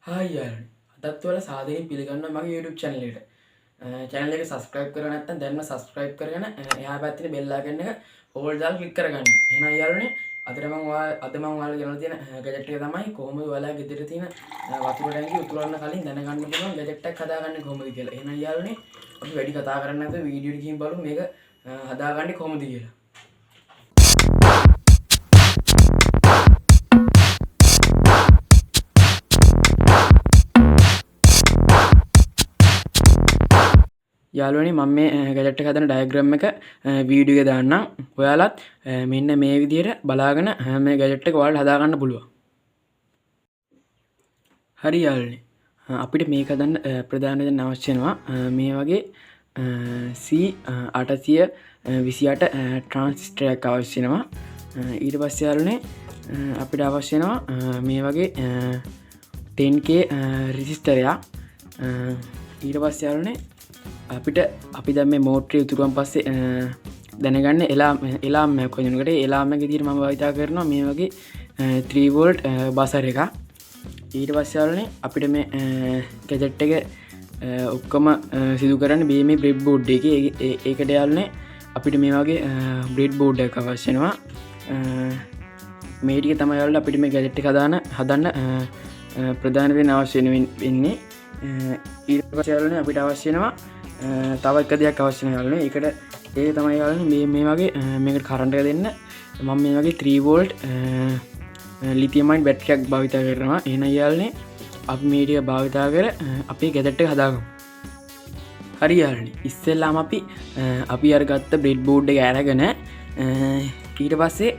Hi යාළුවනේ. අදත් ඔයාලා සාදරයෙන් පිළිගන්නවා මගේ YouTube channel එකට. channel එක subscribe කරලා නැත්නම් දැන්ම subscribe කරගෙන එහා පැත්තේ bell icon එක all දාලා click කරගන්න. එහෙනම් යාළුවනේ අද මම ඔයාලට ගෙනලා තියෙන gadget එක තමයි කොහොමද ඔයාලා ගෙදර තියෙන වතුර ටැංකිය උතුරන්න කලින් දැනගන්න පුළුවන් gadget එකක් හදාගන්නේ කොහොමද කියලා. එහෙනම් යාළුවනේ අපි වැඩි කතා කරන්නේ නැතුව වීඩියෝ එකකින් බලමු මේක හදාගන්නේ කොහොමද කියලා. යාළුවනේ මම මේ ගැජට් එක හදන ඩයග්‍රෑම් එක වීඩියෝ එකේ දාන්නම්. ඔයාලත් මෙන්න මේ විදිහට බලාගෙන මේ ගැජට් එක ඔයාලට හදා ගන්න පුළුවන්. හරි යාළුවනේ. අපිට මේක හදන්න ප්‍රධාන දේ අවශ්‍ය වෙනවා මේ වගේ C828 ට්‍රාන්සිස්ටර් එකක් අවශ්‍ය වෙනවා. ඊට පස්සේ යාළුවනේ අපිට අවශ්‍ය වෙනවා මේ වගේ 10k රෙසිස්ටර් එකක්. ඊට පස්සේ යාළුවනේ අපිට අපි දැන් මේ මෝටරේ උතුරුවන් පස්සේ දැනගන්න එලාම් එකක් හොයනකොට එලාම් එක විදිහට මම භාවිතා කරනවා මේ වගේ 3 වෝල්ට් බසර් එකක්. ඊට පස්සේ යාළුවනේ අපිට මේ ගැජට් එක ඔක්කොම සිදු කරන්නේ මේ බ්‍රෙඩ් බෝඩ් එකේ. ඒකට යාළුවනේ අපිට මේ වගේ බ්‍රෙඩ් බෝඩ් එකක් අවශ්‍ය වෙනවා. මේ ටික තමයි යාළුවනේ අපිට මේ ගැජට් එක හදන්න ප්‍රධාන දේ අවශ්‍ය වෙන්නේ. ඊට පස්සේ යාළුවනේ අපිට අවශ්‍ය වෙනවා තව එක දෙයක් අවශ්‍ය වෙනවා යාළුවනේ. ඒකට ඒ තමයි යාළුවනේ මේ වගේ මේකට කරන්ට් එක දෙන්න මම මේ වගේ 3 වෝල්ට් ලිතියම් අයන් බැටරි එකක් භාවිත කරනවා. එහෙනම් යාළුවනේ අපි මේ ටික භාවිත කර අපේ ගැජට් එක හදාගමු. හරි යාළුවනේ. ඉස්සෙල්ලාම අපි අර ගත්ත බ්‍රෙඩ් බෝඩ් එක අරගෙන ඊට පස්සේ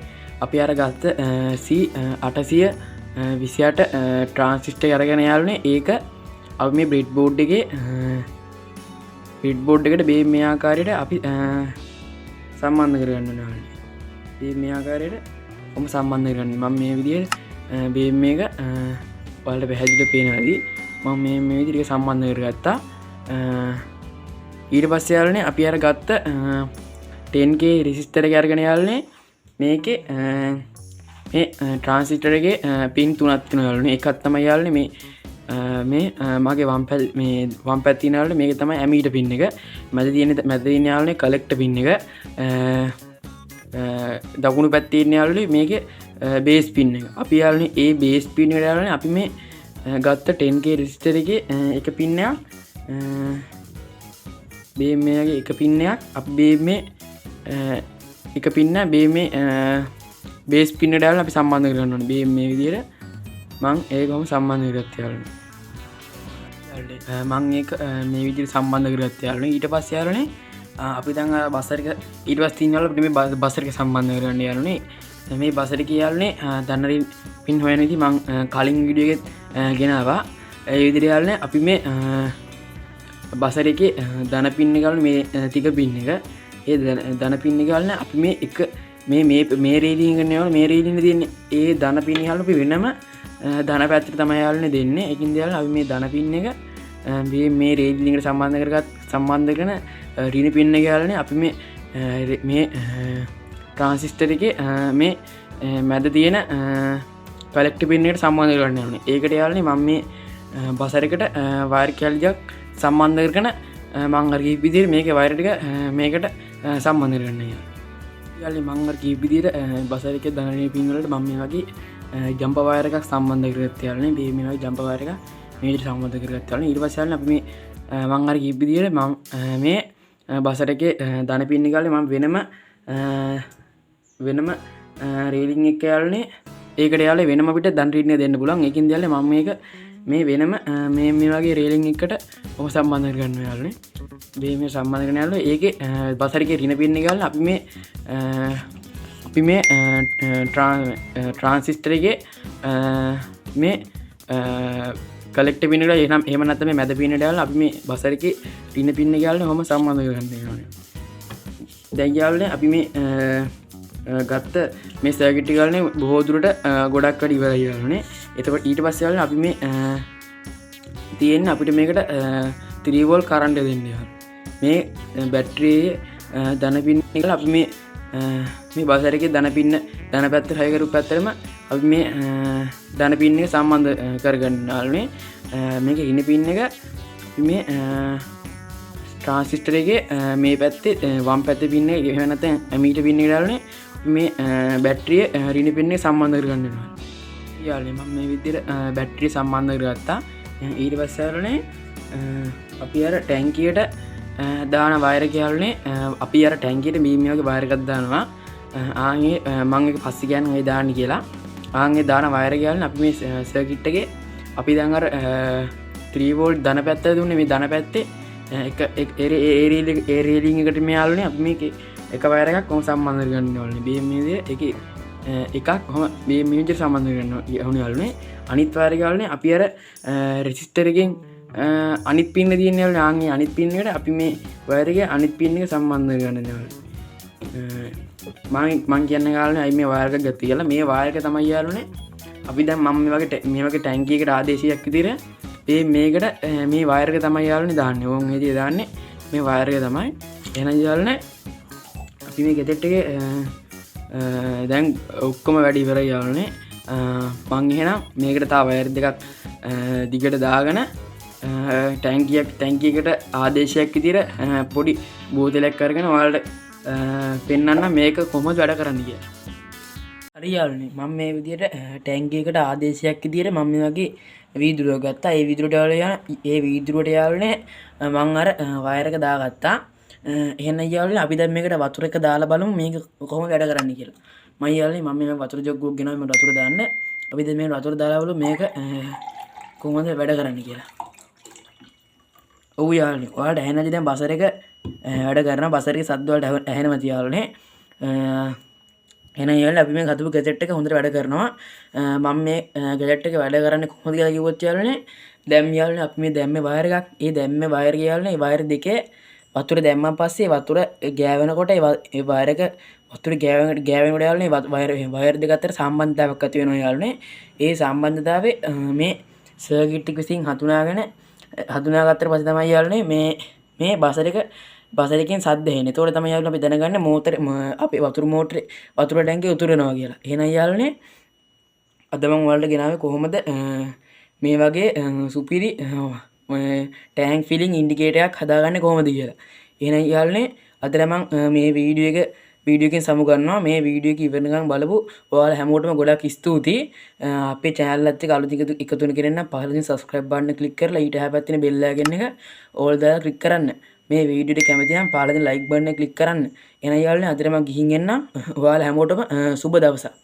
අපි අර ගත්ත C828 ට්‍රාන්සිස්ටර් අරගෙන යාළුවනේ ඒක අපි මේ බ්‍රෙඩ් බෝඩ් එකේ එකට මේ ආකාරයට අපි සම්බන්ධ කරගන්න ඕනේ. මේ ආකාරයට කොහොම සම්බන්ධ කරන්නේ මම මේ විදිහට බේම් එක ඔයාලට පැහැදිලිව පේනවාදී මම මේ විදිහට සම්බන්ධ කරගත්තා. ඊට පස්සේ යාළුවනේ අපි අර ගත්ත 10k රෙසිස්ටර් එක අරගෙන යාළුවනේ මේකේ මේ ට්‍රාන්සිස්ටර් එකේ පින් තුනක් තියෙනවා යාළුවනේ. එකක් තමයි යාළුවනේ මේ මගේ වම් පැත්තේ තියෙන යාළුවනේ මේක තමයි ඇමීටර් පින් එක. මැද තියෙන යාළුවනේ කලෙක්ටර් පින් එක. දකුණු පැත්තේ තියෙන යාළුවනේ මේකේ බේස් පින් එක. අපි යාළුවනේ ඒ බේස් පින් එකට යාළුවනේ අපි මේ ගත්ත 10k රෙසිස්ටර් එකේ එක පින් එකක් බේම් එකේ එක පින් එකක් අපි බේම් එක පින්න බේම් බේස් පින් එකට යාළුවනේ අපි සම්බන්ධ කරගන්න ඕනේ. බේම් මේ විදිහට මං ඒකම සම්බන්ධ කරගත්තා යාළුවනේ. මං ඒක මේ විදිහට සම්බන්ධ කරගත්තා යාළුවනේ. ඊට පස්සේ යාළුවනේ අපි දැන් බසර් එක ඊට පස්සේ තියෙන යාළුවනේ අපිට මේ බසර් එක සම්බන්ධ කරගන්න යාළුවනේ. මේ බසර් එකේ යාළුවනේ දන්නරින් පින් හොයන විදිහ මං කලින් වීඩියෝ එකෙත් ගෙනාවා. ඒ විදිහට යාළුවනේ අපි මේ බසර් එකේ ධන පින් එක යාළුවනේ මේ තික පින් එක. ඒ ධන පින් එක යාළුවනේ අපි මේ එක මේ රේලින් එක නේ මේ රේලින් තියෙන්නේ ඒ ධන පින් යාළුවනේ අපි වෙනම ධන පැත්තට තමයි යාළුවනේ දෙන්නේ. ඒකින්ද යාළුවනේ අපි මේ ධන පින් එක මේ රේලින් එකට සම්බන්ධ කරන ඍණ පින් එක යාළුවනේ අපි මේ ට්‍රාන්සිස්ටර් එකේ මේ මැද තියෙන කලෙක්ටර් පින් එකට සම්බන්ධ කරගන්න ඕනේ. ඒකට යාළුවනේ මම මේ බසර් එකට වයර් කැලියක් සම්බන්ධ කරගෙන මම අර කීප විදිහට මේකේ වයර් ටික මේකට සම්බන්ධ කරගන්න යාළුවනේ. මම අර කීප විදිහට බසර් එකේ ධන පින් වලට මම මේ වගේ ජම්ප වයර් එකක් සම්බන්ධ කරගත්තා යාළුවනේ. මේ වගේ ජම්ප වයර් එකක් මේ විදිහට සම්බන්ධ කරගත්තා යාළුවනේ. ඊට පස්සේ යාළුවනේ අපි මේ මම අර කීප විදිහට මම මේ බසර් එකේ ධන පින් එක යාළුවනේ මම වෙනම රේලින් එක යාළුවනේ ඒකට යාළුවනේ වෙනම අපිට ධන රීඩින් දෙන්න පුළුවන්. ඒකින්ද යාළුවනේ මම මේක මේ වෙනම මේ වගේ රේලින් එකකට ඔහොම සම්බන්ධ කරගන්නවා යාළුවනේ. මේ සම්බන්ධ කරන යාළුවනේ ඒකේ බසර් එකේ ඍණ පින් එක යාළුවනේ අපි මේ ට්‍රාන්සිස්ටර් එකේ මේ කලෙක්ටර් පින් එකට එහෙම නැත්නම් මේ මැද පින් එකට යාළුවනේ අපි මේ බසර් එකේ ඍණ පින් එක යාළුවනේ ඔහොම සම්බන්ධ කරගන්න යාළුවනේ. දැන් යාළුවනේ අපි මේ ගත්ත මේ සර්කිට් එක යාළුවනේ බොහෝ දුරට ගොඩක් වැඩි ඉවරයි යාළුවනේ. එතකොට ඊට පස්සේ යාළුවනේ අපි මේ තියෙන්නේ අපිට මේකට 3 වෝල්ට් කරන්ට් එක දෙන්න යාළුවනේ. මේ බැටරියේ ධන පින් එක අපි මේ බසර් එකේ ධන පැත්තට හය කරු පැත්තටම අපි මේ ධන පින් එක සම්බන්ධ කරගන්න යාළුවනේ. මේක ඉන පින් එක මේ ට්‍රාන්සිස්ටර් එකේ මේ පැත්තේ වම් පැත්තේ පින් එක එහෙම නැත්නම් ඇමීටර් පින් එක යාළුවනේ මේ බැටරිය ඍණ පින් එක සම්බන්ධ කරගන්න වෙනවා. යාළුවනේ මම මේ විදිහට බැටරිය සම්බන්ධ කරගත්තා. ඊට පස්සේ යාළුවනේ අපි අර ටැංකියට දාන වයර් එක යාළුවනේ අපි අර ටැංකියට මේ වගේ වයර් එකක් දානවා. ආන්ගේ මම එක පස්සේ කියන්නේ ඔය දාන්න කියලා. ආන්ගේ දාන වයර් එක යාළුවනේ අපි මේ සර්කිට් එකේ අපි දැන් අර 3 වෝල්ට් ධන පැත්තට දුන්නේ මේ ධන පැත්තේ එක ඒ රේලින් එකට මේ යාළුවනේ අපි මේකේ එක වයර් එකක් කොහොම සම්බන්ධ කරගන්න ඕනේ. මේ එකේ එකක් කොහොම මේ විදිහට සම්බන්ධ කරගන්න ඕනේ යාළුවනේ. අනිත් වයර් එක යාළුවනේ අපි අර රෙසිස්ටර් එකෙන් අනිත් පින්න තියෙන යාළුවනේ ආන්ගේ අනිත් පින් එකට අපි මේ වයර් එකේ අනිත් පින් එක සම්බන්ධ කරගන්න යාළුවනේ. මං කියන්න යාළුවනේ අයි මේ වයර් එක ගත්තා කියලා. මේ වයර් එක තමයි යාළුවනේ අපි දැන් මම මේ වගේ ටැංකියකට ආදේශයක් විදිහට මේකට මේ වයර් එක තමයි යාළුවනේ දාන්නේ. ඕන් හේතිය දාන්නේ මේ වයර් එක තමයි. එහෙනම් යාළුවනේ අපි මේ ගෙදෙට් එකේ දැන් ඔක්කොම වැඩ ඉවරයි යාළුවනේ. මං එහෙනම් මේකට තව වයර් දෙකක් දිගට දාගෙන ටැංකියකට ආදේශයක් විදිහට පොඩි බෝතලයක් අරගෙන ඔයාලට පෙන්වන්න මේක කොහොමද වැඩ කරන්න කියලා. හරි යාළුවනේ මම මේ විදිහට ටැංකියකට ආදේශයක් විදිහට මම මේ වගේ වීදුරුවක් ගත්තා. ඒ වීදුරුවට යාළුවනේ මම අර වයර් එක දාගත්තා. එහෙනම් යාළුවනේ අපි දැන් මේකට වතුර එක දාලා බලමු මේක කොහොමද වැඩ කරන්න කියලා. මම යාළුවනේ මම මේ වතුර ජොග්ගුවක් ගෙනාවා මේ වතුර දාන්න. අපි දැන් මේ වතුර දාලා බලමු මේක කොහොමද වැඩ කරන්න කියලා. ඔව් යාළුවනේ ඔයාලට ඇහෙනවද දැන් බසර් එක වැඩ කරනවා. බසර් එකේ සද්ද වලට ඇහෙනවද යාළුවනේ? එහෙනම් යාළුවනේ අපි මේ හදපු ගැජට් එක හොඳට වැඩ කරනවා. මම මේ ගැජට් එක වැඩ කරන්නේ කොහොමද කියලා කිව්වොත් යාළුවනේ දැන් යාළුවනේ අපි මේ දැම්මේ වයර් එකක්. ඒ දැම්මේ වයර් එක යාළුවනේ ඒ වයර් දෙකේ වතුර දැම්මන් පස්සේ වතුර ගෑවෙනකොට ඒ වයර් එක වතුර ගෑවෙනකොට යාළුවනේ වයර් දෙක අතර සම්බන්ධතාවයක් ඇති වෙනවා යාළුවනේ. ඒ සම්බන්ධතාවය මේ සර්කිට් එක විසින් හඳුනාගත්තට පස්සේ තමයි යාළුවනේ මේ බසර් එකෙන් සද්ද එන්නේ. ඒතකොට තමයි යාළුවනේ අපි දැනගන්නේ මෝටර අපේ වතුර ටැංකිය උතුරනවා කියලා. එහෙනම් යාළුවනේ අද මම ඔයාලට ගෙනාවේ කොහොමද මේ වගේ සුපිරි ටැංක් ෆිලිං ඉන්ඩිකේටර් එකක් හදාගන්නේ කොහොමද කියලා. එහෙනම් යාළුවනේ අද මම මේ වීඩියෝ එකෙන් සමු ගන්නවා. මේ වීඩියෝ එක ඉවරනකම් බලපු ඔයාලා හැමෝටම ගොඩක් ස්තුතියි. අපේ channel එකත් එක්ක අලුත් එකතු වෙන කෙනෙක් නම් පහළින් subscribe button එක click කරලා ඊට එහා පැත්තේ bell icon එක all දාලා click කරන්න. මේ වීඩියෝ එක කැමති නම් පහළින් like button එක click කරන්න. එහෙනම් යාළුවනේ අද මම ගිහින් එන්නම්. ඔයාලා හැමෝටම සුබ දවසක්.